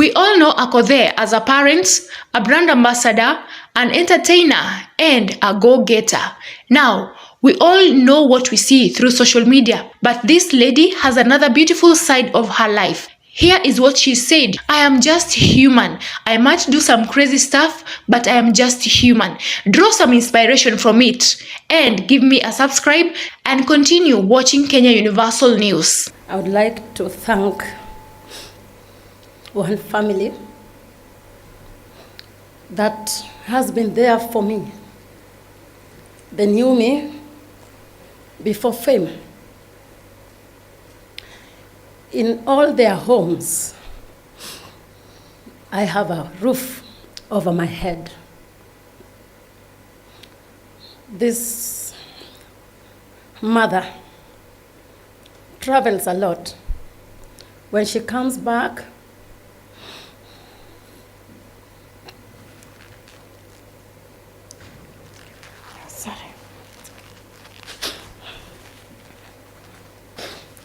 We all know Akothe as a parent, a brand ambassador, an entertainer, and a go-getter. Now, we all know what we see through social media, but this lady has another beautiful side of her life. Here is what she said: "I am just human. I might do some crazy stuff, but I am just human." Draw some inspiration from it and give me a subscribe and continue watching Kenya Universal News. I would like to thank one family that has been there for me. They knew me before fame. In all their homes, I have a roof over my head. This mother travels a lot. When she comes back,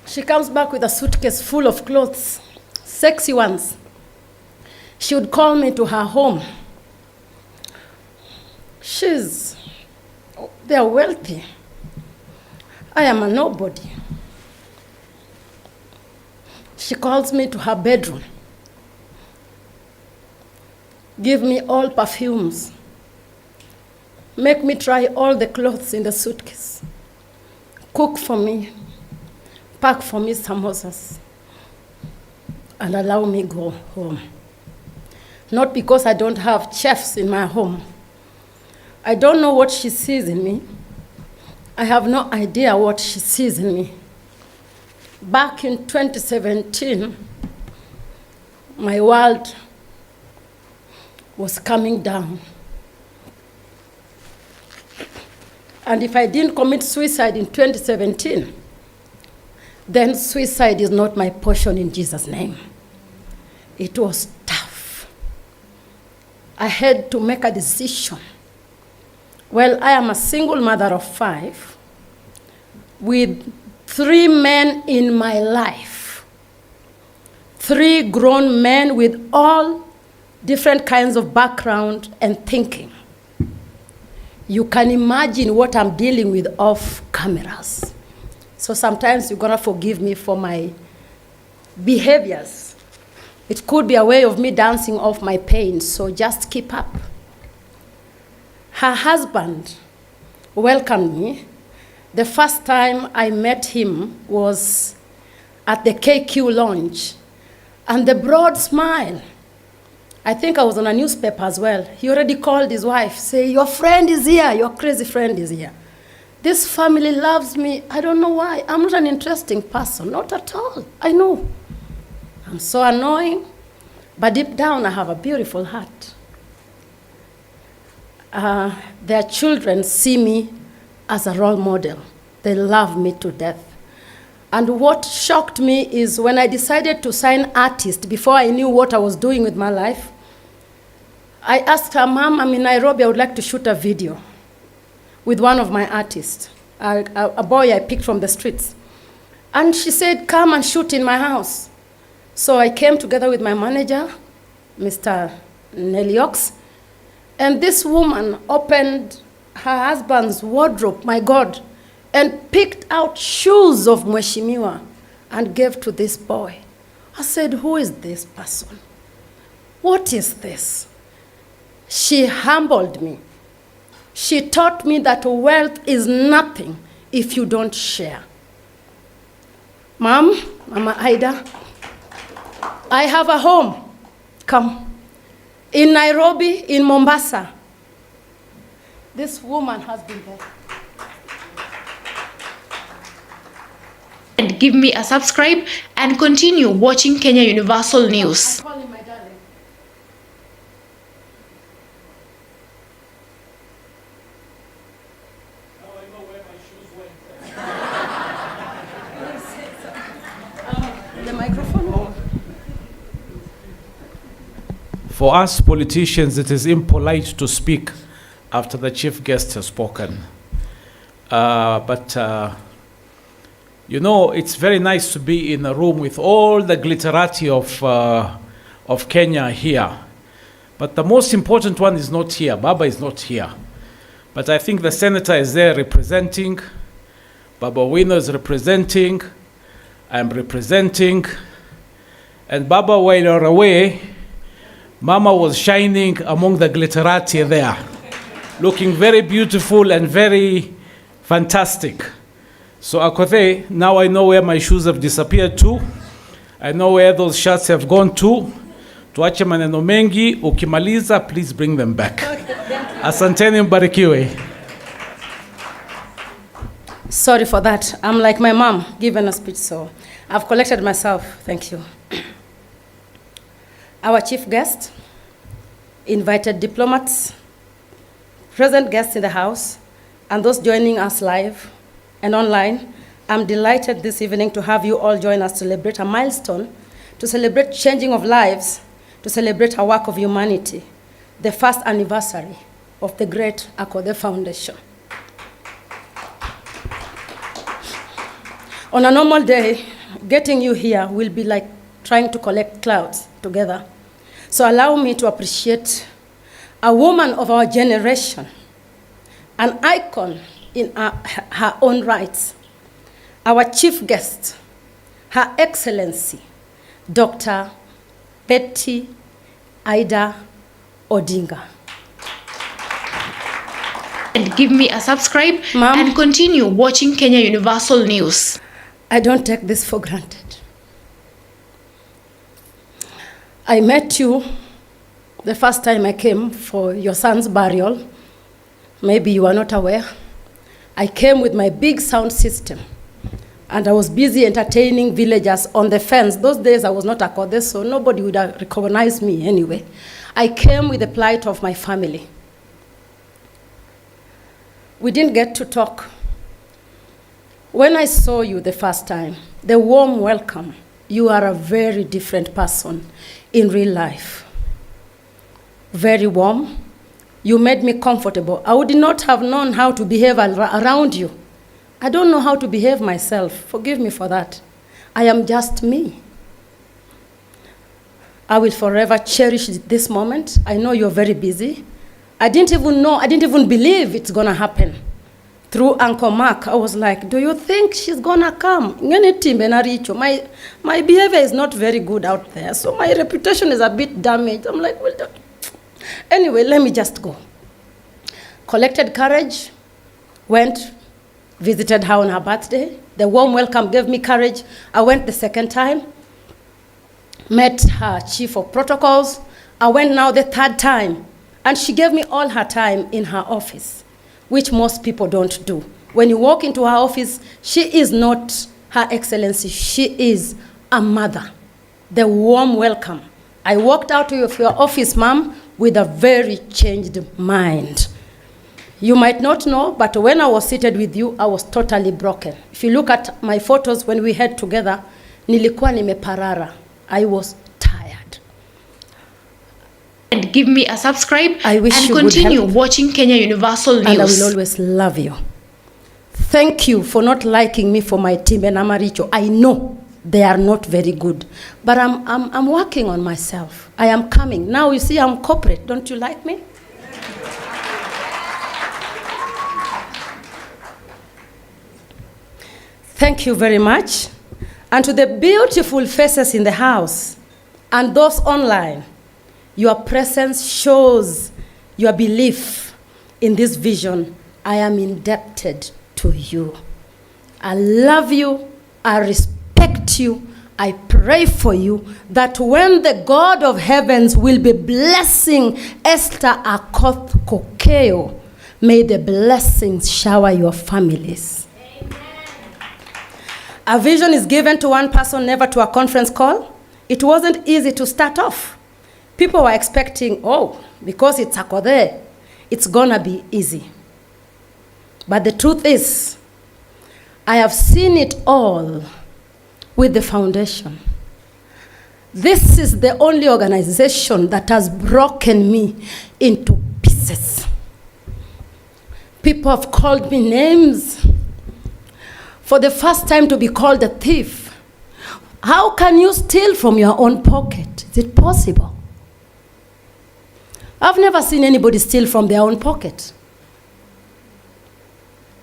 she comes back with a suitcase full of clothes, sexy ones. She would call me to her home. They're wealthy. I am a nobody. She calls me to her bedroom, give me all perfumes, make me try all the clothes in the suitcase, cook for me, pack for me samosas, and allow me go home. Not because I don't have chefs in my home. I don't know what she sees in me. I have no idea what she sees in me. Back in 2017, my world was coming down. And if I didn't commit suicide in 2017, then suicide is not my portion in Jesus' name. It was tough. I had to make a decision. Well, I am a single mother of 5 with 3 men in my life. 3 grown men with all different kinds of background and thinking. You can imagine what I'm dealing with off cameras. So sometimes you're gonna forgive me for my behaviors. It could be a way of me dancing off my pain, so just keep up. Her husband welcomed me. The first time I met him was at the KQ launch, and the broad smile. I think I was on a newspaper as well. He already called his wife, say, "Your friend is here, your crazy friend is here." This family loves me. I don't know why. I'm not an interesting person, not at all. I know. I'm so annoying, but deep down I have a beautiful heart. Their children see me as a role model. They love me to death. And what shocked me is when I decided to sign artist, before I knew what I was doing with my life, I asked her, "Mom, I'm in Nairobi, I would like to shoot a video with one of my artists, a boy I picked from the streets." And she said, "Come and shoot in my house." So I came together with my manager, Mr. Neliox, and this woman opened her husband's wardrobe, my God, and picked out shoes of Mheshimiwa and gave to this boy. I said, "Who is this person? What is this?" She humbled me. She taught me that wealth is nothing if you don't share. Mom, Mama Ida, I have a home. Come. In Nairobi, in Mombasa. This woman has been there. And give me a subscribe and continue watching Kenya Universal News. The microphone. For us politicians, it is impolite to speak after the chief guest has spoken. You know, it's very nice to be in a room with all the glitterati of of Kenya here. But the most important one is not here. Baba is not here. But I think the senator is there representing. Baba Wino is representing. I'm representing. And Baba, while you're away, Mama was shining among the glitterati there, looking very beautiful and very fantastic. So Akothe, now I know where my shoes have disappeared to. I know where those shirts have gone to. Tuache maneno mengi, ukimaliza, please bring them back. Asanteni, mbarikiwe. Sorry for that. I'm like my mom, giving a speech, so I've collected myself. Thank you. Our chief guest, invited diplomats, present guests in the house, and those joining us live and online, I'm delighted this evening to have you all join us to celebrate a milestone, to celebrate changing of lives, to celebrate a work of humanity, the first anniversary of the great Akothe Foundation. On a normal day, getting you here will be like trying to collect clouds together. So allow me to appreciate a woman of our generation, an icon in her own rights, our chief guest, Her Excellency, Dr. Betty Ida Odinga. And give me a subscribe, Ma'am. and continue watching Kenya Universal News. I don't take this for granted. I met you the first time I came for your son's burial. Maybe you are not aware. I came with my big sound system, and I was busy entertaining villagers on the fence. Those days I was not Akothe, so nobody would have recognized me anyway. I came with the plight of my family. We didn't get to talk. When I saw you the first time, the warm welcome, you are a very different person in real life. Very warm. You made me comfortable. I would not have known how to behave around you. I don't know how to behave myself. Forgive me for that. I am just me. I will forever cherish this moment. I know you're very busy. I didn't even believe it's gonna happen. Through Uncle Mark, I was like, do you think she's gonna come? My behavior is not very good out there, so my reputation is a bit damaged. I'm like, well, anyway, let me just go. Collected courage, went, visited her on her birthday. The warm welcome gave me courage. I went the second time, met her chief of protocols. I went now the third time, and she gave me all her time in her office, which most people don't do. When you walk into her office, she is not Her Excellency, she is a mother. The warm welcome. I walked out of your office, ma'am, with a very changed mind. You might not know, but when I was seated with you, I was totally broken. If you look at my photos when we had together, nilikuwa nimeparara. I was tired. And give me a subscribe, I wish and you good continue health. watching Kenya Universal News. And I will always love you. Thank you for not liking me for my team and Amaricho. I know they are not very good, but I'm working on myself. I am coming. Now you see I'm corporate. Don't you like me? Thank you very much. And to the beautiful faces in the house and those online, your presence shows your belief in this vision. I am indebted to you. I love you. I respect you. I pray for you that when the God of heavens will be blessing Esther Akothe Kokeo, may the blessings shower your families. Amen. A vision is given to one person, never to a conference call. It wasn't easy to start off. People were expecting, oh, because it's Akothe, it's gonna be easy. But the truth is, I have seen it all with the foundation. This is the only organization that has broken me into pieces. People have called me names. For the first time to be called a thief, How can you steal from your own pocket? Is it possible? I've never seen anybody steal from their own pocket.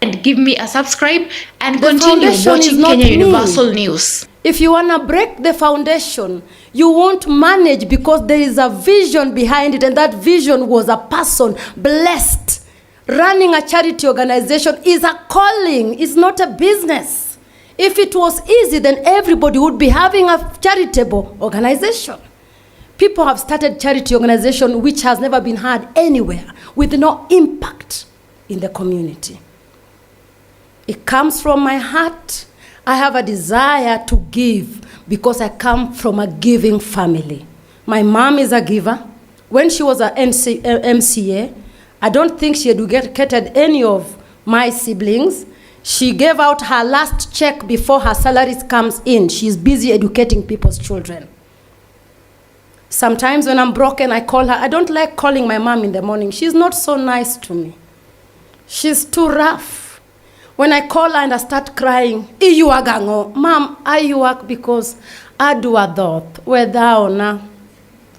And give me a subscribe and The continue foundation watching is not Kenya me. Universal News. If you want to break the foundation, you won't manage because there is a vision behind it, and that vision was a person blessed. Running a charity organization is a calling, it's not a business. If it was easy, then everybody would be having a charitable organization. People have started charity organization which has never been had anywhere with no impact in the community. It comes from my heart. I have a desire to give because I come from a giving family. My mom is a giver. When she was an MCA, I don't think she educated any of my siblings. She gave out her last check before her salary comes in. She's busy educating people's children. Sometimes when I'm broken, I call her. I don't like calling my mom in the morning. She's not so nice to me. She's too rough. When I call her and I start crying, Iyuagango, Mom, I work because I do a thought. Whether na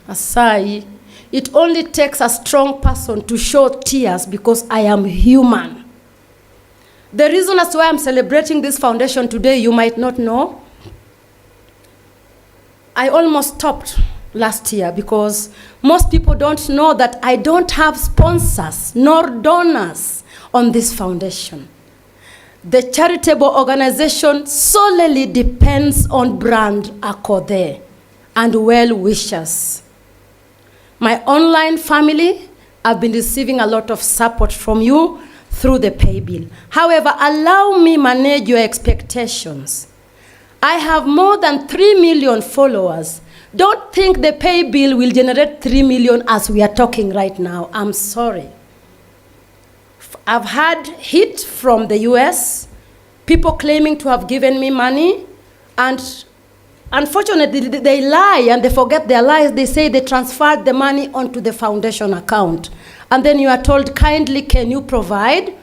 asai. It only takes a strong person to show tears because I am human. The reason as to why I'm celebrating this foundation today, you might not know. I almost stopped last year because most people don't know that I don't have sponsors nor donors on this foundation. The charitable organization solely depends on brand Akothe and well-wishers. My online family, I've been receiving a lot of support from you through the pay bill. However, allow me manage your expectations. I have more than 3 million followers. Don't think the pay bill will generate 3 million as we are talking right now. I'm sorry. I've had hit from the US, people claiming to have given me money, and unfortunately, they lie and they forget their lies. They say they transferred the money onto the foundation account. And then you are told, kindly, can you provide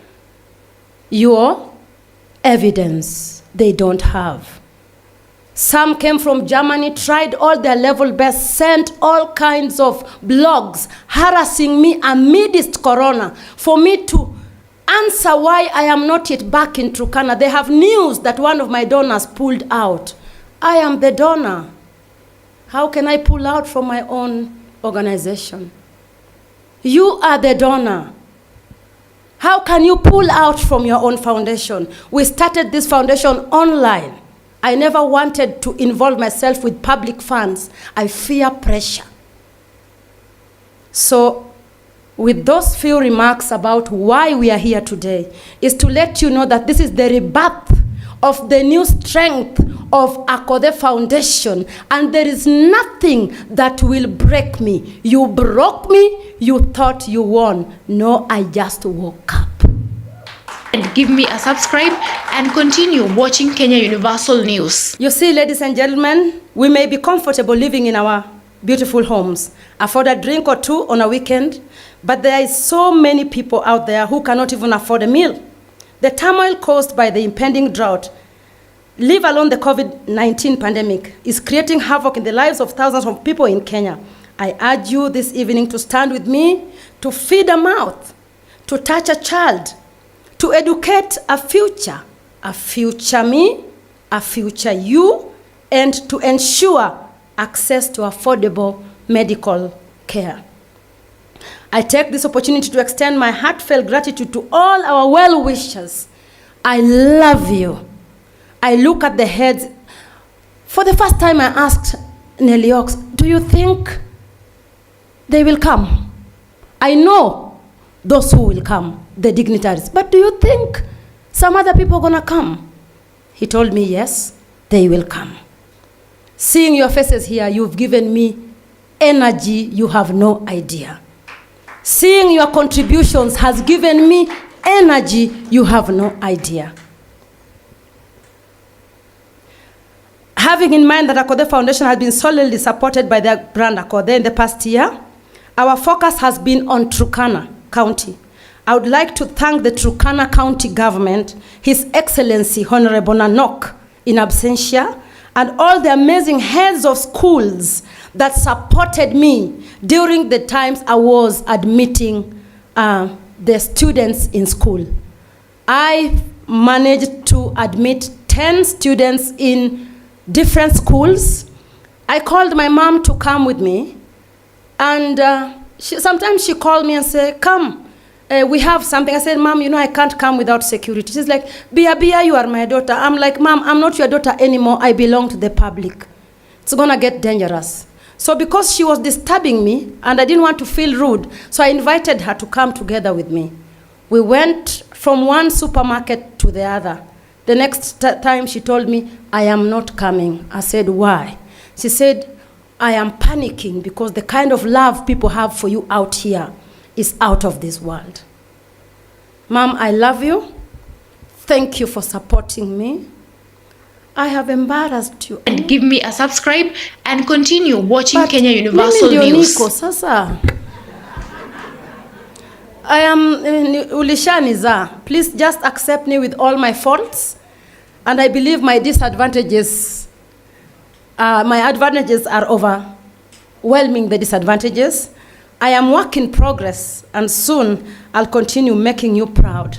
your evidence? They don't have. Some came from Germany, tried all their level best, sent all kinds of blogs harassing me amidst Corona for me to answer why I am not yet back in Turkana. They have news that one of my donors pulled out. I am the donor. How can I pull out from my own organization? You are the donor. How can you pull out from your own foundation? We started this foundation online. I never wanted to involve myself with public funds. I fear pressure. So, with those few remarks about why we are here today, is to let you know that this is the rebirth of the new strength of Akothe Foundation, and there is nothing that will break me. You broke me, you thought you won. No, I just woke up. And give me a subscribe and continue watching Kenya Universal News. You see, ladies and gentlemen, we may be comfortable living in our beautiful homes, afford a drink or two on a weekend, but there is so many people out there who cannot even afford a meal. The turmoil caused by the impending drought, leave alone the COVID-19 pandemic, is creating havoc in the lives of thousands of people in Kenya. I urge you this evening to stand with me, to feed a mouth, to touch a child, to educate a future me, a future you, and to ensure access to affordable medical care. I take this opportunity to extend my heartfelt gratitude to all our well-wishers. I love you. I look at the heads. For the first time I asked Nelly Ox, do you think they will come? I know those who will come, the dignitaries, but do you think some other people are gonna come? He told me, yes, they will come. Seeing your faces here, you've given me energy you have no idea. Seeing your contributions has given me energy you have no idea. Having in mind that Akothe Foundation has been solidly supported by their brand Akothe in the past year, our focus has been on Turkana County. I would like to thank the Turkana County government, His Excellency Honorable Nanok in absentia, and all the amazing heads of schools that supported me during the times I was admitting the students in school. I managed to admit 10 students in different schools. I called my mom to come with me, and sometimes she called me and said, come, we have something. I said, Mom, I can't come without security. She's like, Bia, you are my daughter. I'm like, Mom, I'm not your daughter anymore. I belong to the public. It's gonna get dangerous. So because she was disturbing me and I didn't want to feel rude, so I invited her to come together with me. We went from one supermarket to the other. The next time she told me, I am not coming. I said, why? She said, I am panicking because the kind of love people have for you out here is out of this world. Mom, I love you. Thank you for supporting me. I have embarrassed you. And give me a subscribe and continue watching But Kenya Universal News. Niko, sasa. I am ulishaniza. Please just accept me with all my faults. And I believe my advantages are overwhelming the disadvantages. I am work in progress, and soon I'll continue making you proud.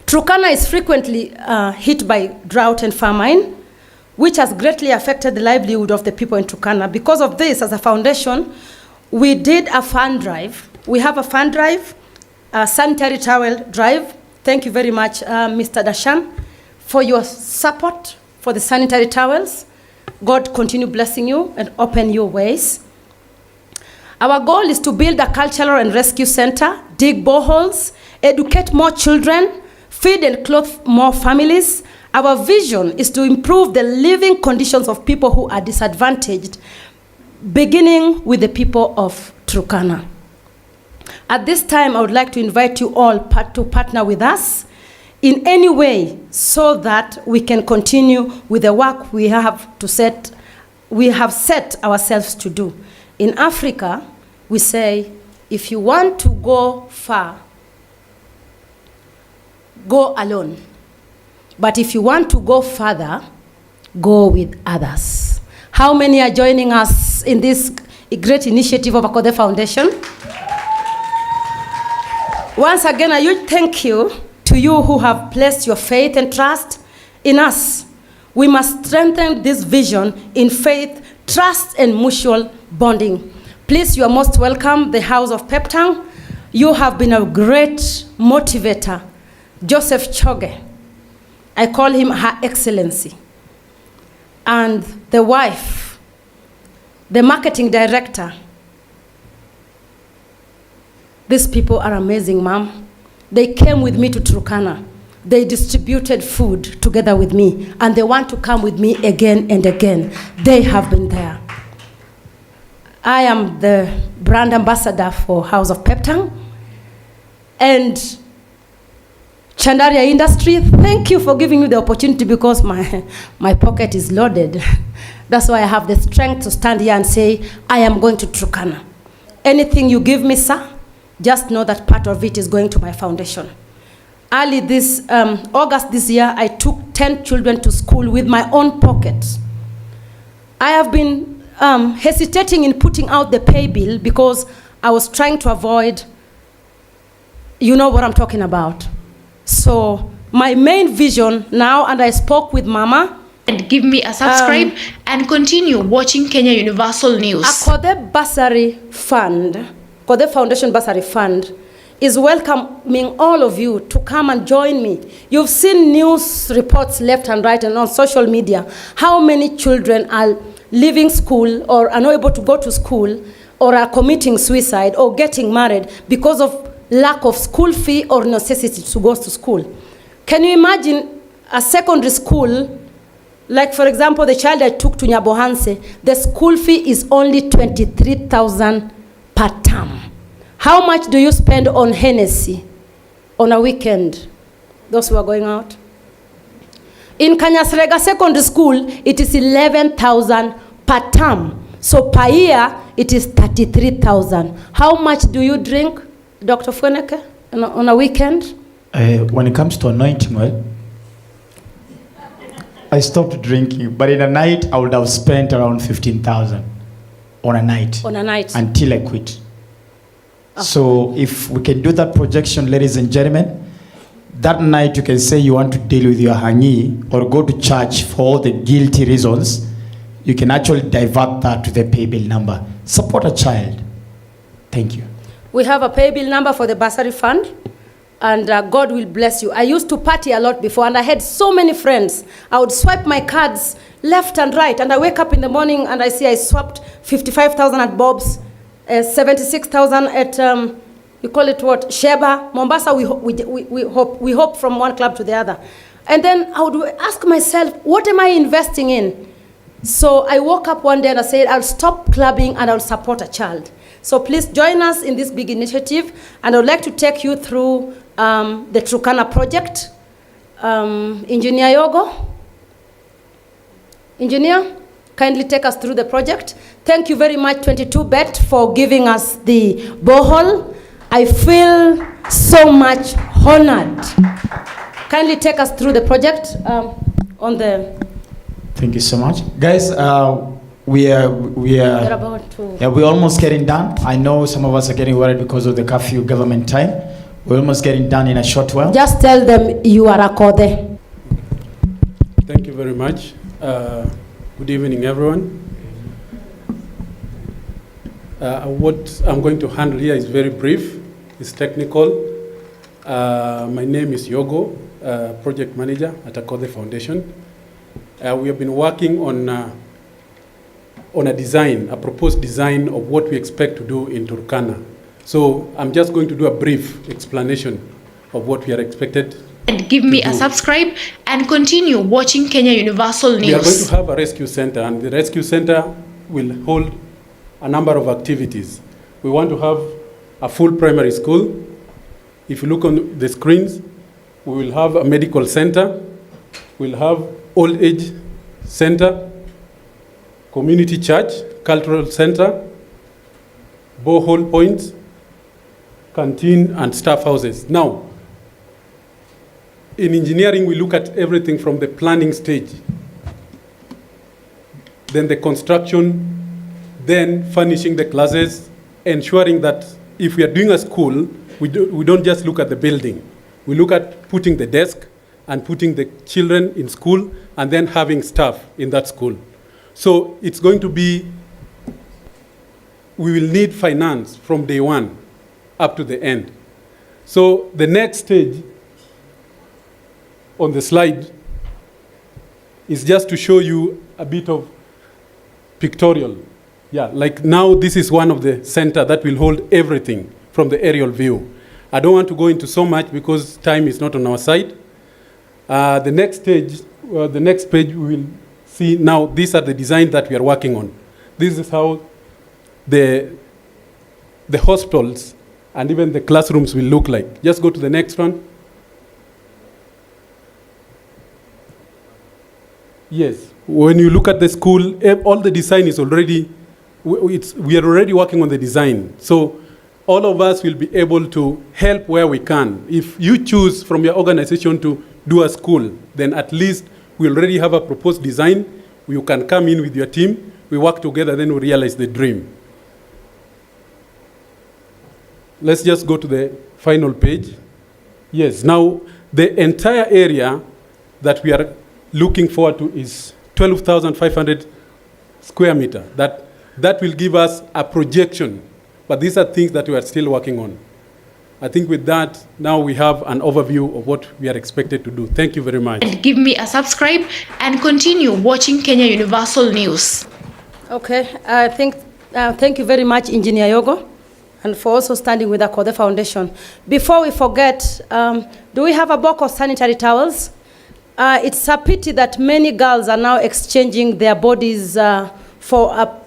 Turkana is frequently hit by drought and famine, which has greatly affected the livelihood of the people in Turkana. Because of this, as a foundation, we did a fund drive. We have a fund drive, a sanitary towel drive. Thank you very much, Mr. Dashan, for your support for the sanitary towels. God continue blessing you and open your ways. Our goal is to build a cultural and rescue center, dig boreholes, educate more children, feed and clothe more families. Our vision is to improve the living conditions of people who are disadvantaged, beginning with the people of Turkana. At this time, I would like to invite you all to partner with us in any way so that we can continue with the work we have set ourselves to do. In Africa, we say, if you want to go far, go alone. But if you want to go further, go with others. How many are joining us in this great initiative of Akothe Foundation? Once again, a huge thank you to you who have placed your faith and trust in us. We must strengthen this vision in faith, trust, and mutual bonding. Please, you are most welcome, the House of Peptang. You have been a great motivator. Joseph Choge, I call him Her Excellency. And the wife, the marketing director. These people are amazing, Mom. They came with me to Turkana. They distributed food together with me, and they want to come with me again and again. They have been there. I am the brand ambassador for House of Peptang. And Chandaria Industry, thank you for giving me the opportunity because my pocket is loaded. That's why I have the strength to stand here and say, I am going to Turkana. Anything you give me, sir, just know that part of it is going to my foundation. Early this August this year, I took 10 children to school with my own pocket. I have been hesitating in putting out the pay bill because I was trying to avoid, you know what I'm talking about. So my main vision now, and I spoke with Mama. And give me a subscribe and continue watching Kenya Universal News. Akothe Bursary Fund, Akothe Foundation Bursary Fund, is welcoming all of you to come and join me. You've seen news reports left and right and on social media, how many children are leaving school or are not able to go to school or are committing suicide or getting married because of lack of school fee or necessity to go to school. Can you imagine a secondary school, like for example, the child I took to Nyabohanse, the school fee is only 23,000 per term. How much do you spend on Hennessy on a weekend, those who are going out? In Kanyasrega Secondary School, it is 11,000 per term. So per year, it is 33,000. How much do you drink, Dr. Fweneke, on a weekend? When it comes to anointing oil, I stopped drinking, but in a night I would have spent around 15,000 on a night. On a night. Until I quit. Okay. So if we can do that projection, ladies and gentlemen, that night you can say you want to deal with your hangi or go to church for all the guilty reasons. You can actually divert that to the pay bill number. Support a child. Thank you. We have a pay bill number for the bursary fund, and God will bless you. I used to party a lot before, and I had so many friends. I would swipe my cards left and right, and I wake up in the morning and I see I swapped 55,000 at Bob's, 76,000 at, you call it what, Sheba. Mombasa, we hope from one club to the other. And then I would ask myself, what am I investing in? So I woke up one day and I said, I'll stop clubbing and I'll support a child. So please join us in this big initiative, and I would like to take you through the Turkana project. Engineer Yogo. Engineer, kindly take us through the project. Thank you very much, 22Bet, for giving us the borehole. I feel so much honored. Kindly take us through the project on the... Thank you so much. Guys, we're about to... Yeah, we're almost getting done. I know some of us are getting worried because of the curfew government time. We're almost getting done in a short while. Just tell them you are Akothe. Thank you very much. Good evening, everyone. What I'm going to handle here is very brief. It's technical. My name is Yogo, project manager at Akothe Foundation. We have been working on a design, a proposed design of what we expect to do in Turkana. So I'm just going to do a brief explanation of what we are expected. And give me a subscribe and continue watching Kenya Universal News. We are going to have a rescue center, and the rescue center will hold a number of activities. We want to have a full primary school. If you look on the screens, we will have a medical center. We'll have old age center, community church, cultural center, borehole points, canteen, and staff houses. Now, in engineering, we look at everything from the planning stage, then the construction, then furnishing the classes, ensuring that if we are doing a school, we don't just look at the building. We look at putting the desk and putting the children in school and then having staff in that school. So it's going to be, we will need finance from day one up to the end. So the next stage on the slide is just to show you a bit of pictorial. Yeah, like now this is one of the center that will hold everything from the aerial view. I don't want to go into so much because time is not on our side. The next stage, the next page, we will see now these are the designs that we are working on. This is how the hospitals and even the classrooms will look like. Just go to the next one. Yes, when you look at the school, all the design is already, we are already working on the design. So all of us will be able to help where we can. If you choose from your organization to do a school, then at least we already have a proposed design. You can come in with your team, we work together, then we realize the dream. Let's just go to the final page. Yes, now the entire area that we are looking forward to is 12,500 square meter. That will give us a projection, but these are things that we are still working on. I think with that, now we have an overview of what we are expected to do. Thank you very much. And give me a subscribe and continue watching Kenya Universal News. Okay, thank you very much, Engineer Yogo, and for also standing with the Akothe Foundation. Before we forget, do we have a box of sanitary towels? It's a pity that many girls are now exchanging their bodies for a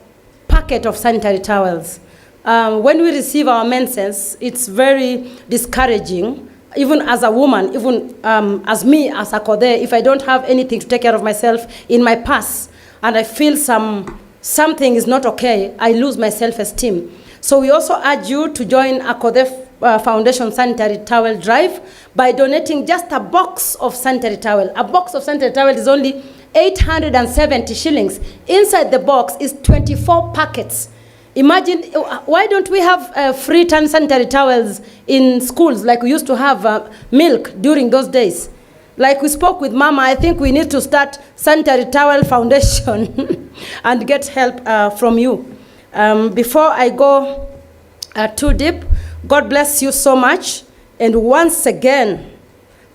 packet of sanitary towels. When we receive our menses, it's very discouraging, even as a woman, even as me, as Akothe, if I don't have anything to take care of myself in my purse, and I feel something is not okay, I lose my self-esteem. So we also urge you to join Akothe Foundation Sanitary Towel Drive by donating just a box of sanitary towel. A box of sanitary towel is only 870 shillings. Inside the box is 24 packets. Imagine, why don't we have free sanitary towels in schools like we used to have milk during those days? Like we spoke with Mama, I think we need to start sanitary towel foundation and get help from you. Before I go too deep, God bless you so much. And once again,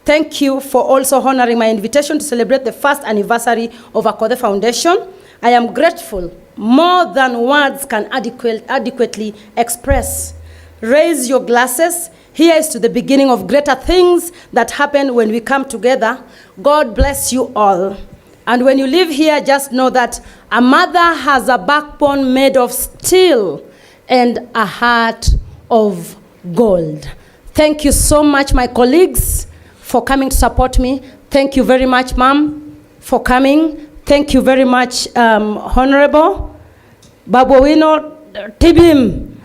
thank you for also honoring my invitation to celebrate the first anniversary of Akothe Foundation. I am grateful, more than words can adequately express. Raise your glasses. Here is to the beginning of greater things that happen when we come together. God bless you all. And when you live here, just know that a mother has a backbone made of steel and a heart of gold. Thank you so much, my colleagues, for coming to support me. Thank you very much, Ma'am, for coming. Thank you very much, Honorable Babowino Tibim,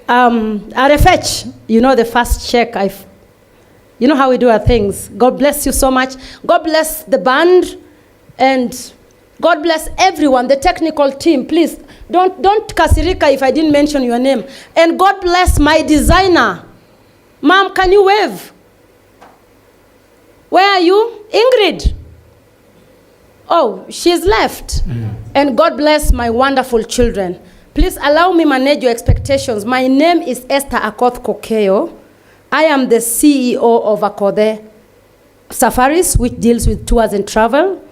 RFH. You know the first check. You know how we do our things. God bless you so much. God bless the band, and God bless everyone, the technical team. Please, don't kasirika if I didn't mention your name. And God bless my designer. Ma'am, can you wave? Where are you? Ingrid. Oh, she's left. And God bless my wonderful children. Please allow me manage your expectations. My name is Esther Akothe Kokeo. I am the CEO of Akothe Safaris, which deals with tours and travel.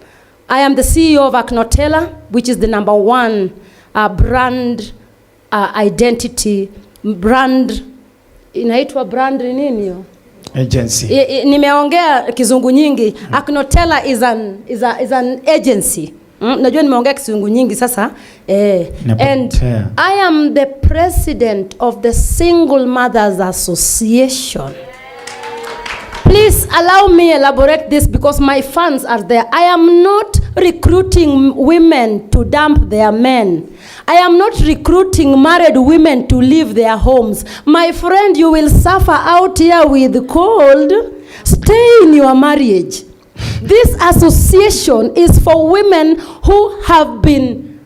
I am the CEO of Akothe, which is the #1 brand identity brand. Inaitwa brand nini hiyo? Agency. Nimeongea kizungu nyingi. Akothe is an agency. Najua nimeongea kizungu nyingi sasa. And I am the president of the Single Mothers Association. Please allow me elaborate this because my fans are there. I am not recruiting women to dump their men. I am not recruiting married women to leave their homes. My friend, you will suffer out here with cold. Stay in your marriage. This association is for women who have been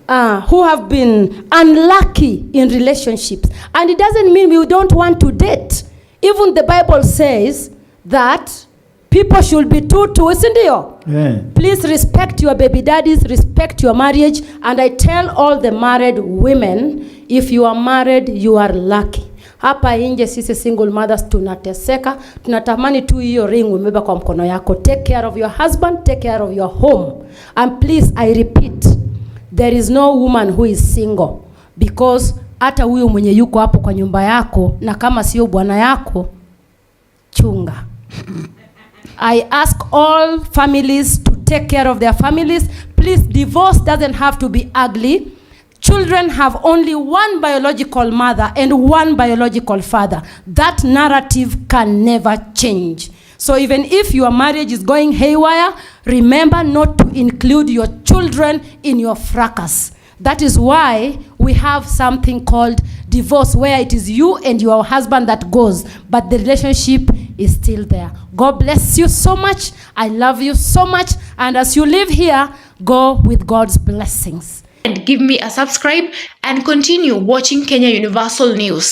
unlucky in relationships. And it doesn't mean we don't want to date. Even the Bible says that people should be two, isn't it? Yeah. Please respect your baby daddies, respect your marriage. And I tell all the married women, if you are married, you are lucky. Hapa nje sisi single mothers tunateseka, tunatamani tu hiyo ring umebeba kwa mkono yako. Take care of your husband, take care of your home. And please, I repeat, there is no woman who is single. Because hata huyo mwenye yuko hapo kwa nyumba yako, na kama sio bwana yako, chunga. I ask all families to take care of their families. Please, divorce doesn't have to be ugly. Children have only one biological mother and one biological father. That narrative can never change. So even if your marriage is going haywire, remember not to include your children in your fracas. That is why we have something called divorce, where it is you and your husband that goes, but the relationship is still there. God bless you so much. I love you so much. And as you live here, go with God's blessings. And give me a subscribe and continue watching Kenya Universal News.